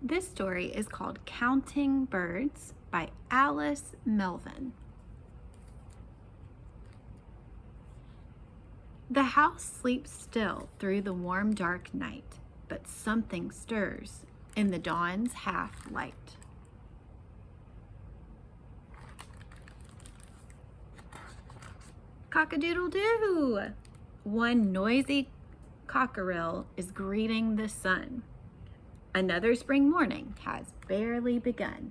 This story is called Counting Birds by Alice Melvin. The house sleeps still through the warm, dark night, but something stirs in the dawn's half light. Cock-a-doodle-doo! One noisy cockerel is greeting the sun. Another spring morning has barely begun.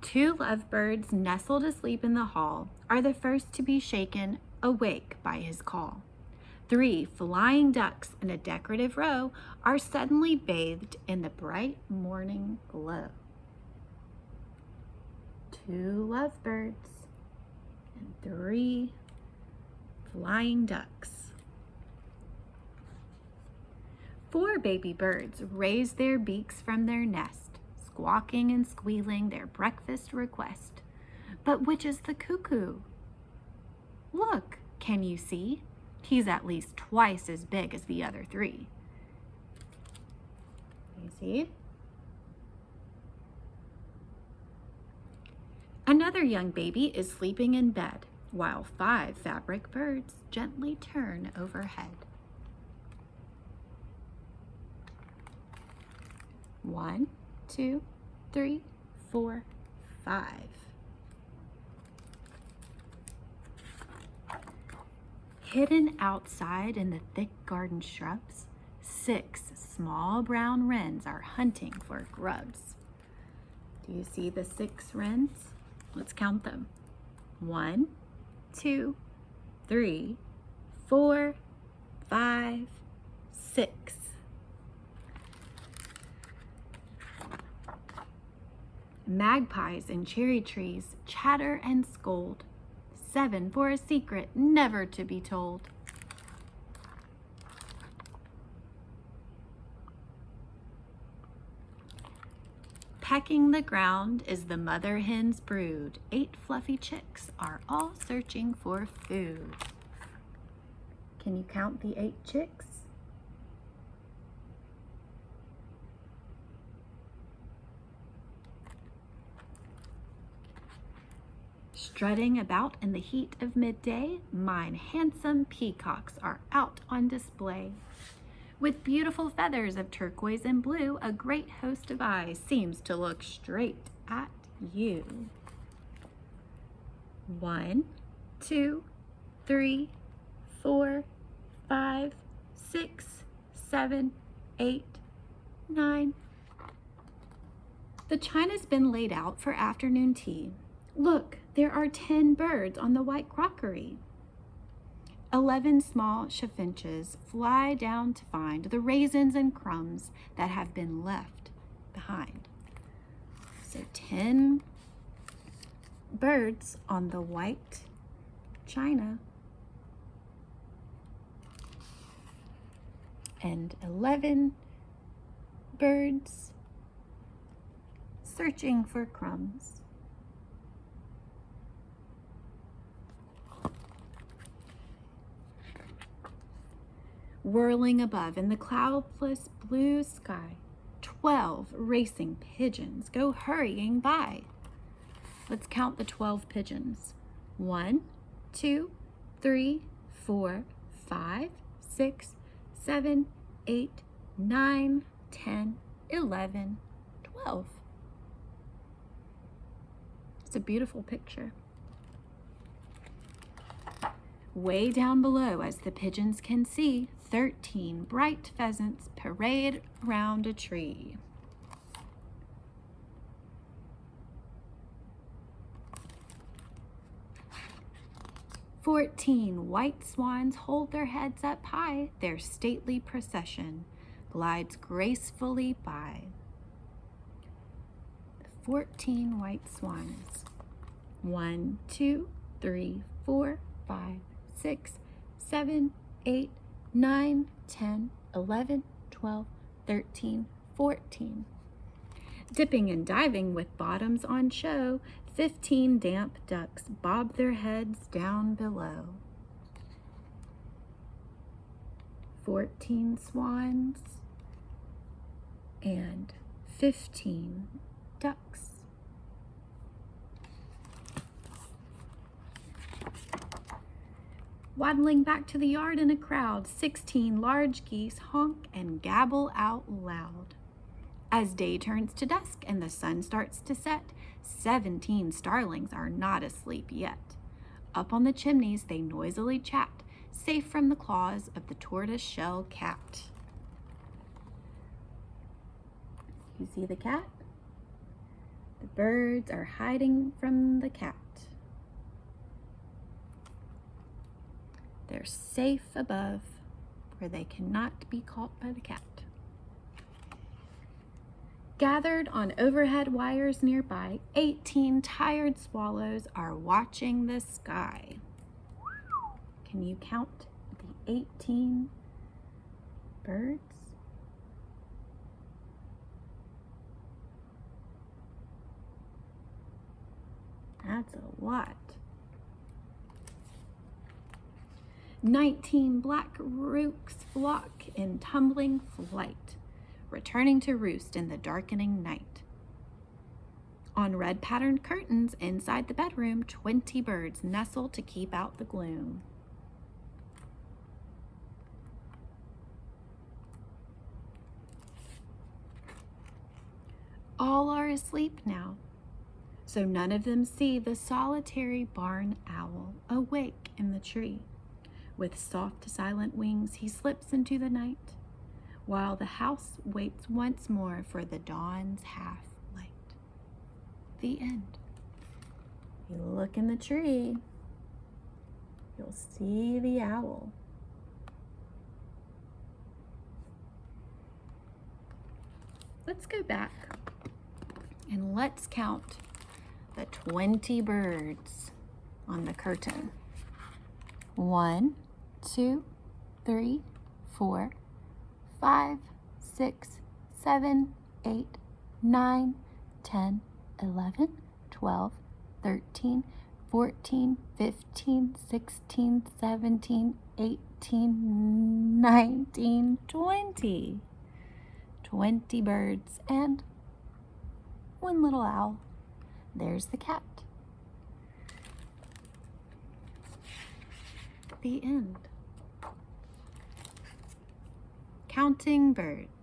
Two lovebirds nestled asleep in the hall are the first to be shaken awake by his call. Three flying ducks in a decorative row are suddenly bathed in the bright morning glow. Two lovebirds and three flying ducks. Four baby birds raise their beaks from their nest, squawking and squealing their breakfast request. But which is the cuckoo? Look, can you see? He's at least twice as big as the other three. You see? Another young baby is sleeping in bed, while five fabric birds gently turn overhead. 1, 2, 3, 4, 5. Hidden outside in the thick garden shrubs, 6 small brown wrens are hunting for grubs. Do you see the 6 wrens? Let's count them. 1, 2, 3, 4, 5, 6. Magpies in cherry trees chatter and scold. 7 for a secret never to be told. Pecking the ground is the mother hen's brood. 8 fluffy chicks are all searching for food. Can you count the 8 chicks? Strutting about in the heat of midday, mine handsome peacocks are out on display. With beautiful feathers of turquoise and blue, a great host of eyes seems to look straight at you. 1, 2, 3, 4, 5, 6, 7, 8, 9. The china's been laid out for afternoon tea. Look, there are 10 birds on the white crockery. 11 small chaffinches fly down to find the raisins and crumbs that have been left behind. So 10 birds on the white china and 11 birds searching for crumbs. Whirling above in the cloudless blue sky, 12 racing pigeons go hurrying by. Let's count the 12 pigeons. 1, 2, 3, 4, 5, 6, 7, 8, 9, 10, 11, 12. It's a beautiful picture. Way down below, as the pigeons can see, 13 bright pheasants parade round a tree. "14 white swans hold their heads up high. Their stately procession glides gracefully by." 14 white swans. 1, 2, 3, 4, 5, 6, 7, 8, 9, 10, 11, 12, 13, 14. Dipping and diving with bottoms on show, 15 damp ducks bob their heads down below. 14 swans, and 15 ducks. Waddling back to the yard in a crowd, 16 large geese honk and gabble out loud. As day turns to dusk and the sun starts to set, 17 starlings are not asleep yet. Up on the chimneys they noisily chat, safe from the claws of the tortoise-shell cat. You see the cat? The birds are hiding from the cat. They're safe above, where they cannot be caught by the cat. Gathered on overhead wires nearby, 18 tired swallows are watching the sky. Can you count the 18 birds? That's a lot. 19 black rooks flock in tumbling flight, returning to roost in the darkening night. On red-patterned curtains inside the bedroom, 20 birds nestle to keep out the gloom. All are asleep now, so none of them see the solitary barn owl awake in the tree. With soft, silent wings, he slips into the night, while the house waits once more for the dawn's half-light. The end. You look in the tree, you'll see the owl. Let's go back and let's count the 20 birds on the curtain. 1, 2, 3, 4, 5, 6, 7, 8, 9, 10, 11, 12, 13, 14, 15, 16, 17, 18, 19, 20. 20 birds and one little owl. There's the cat. The end. Counting birds.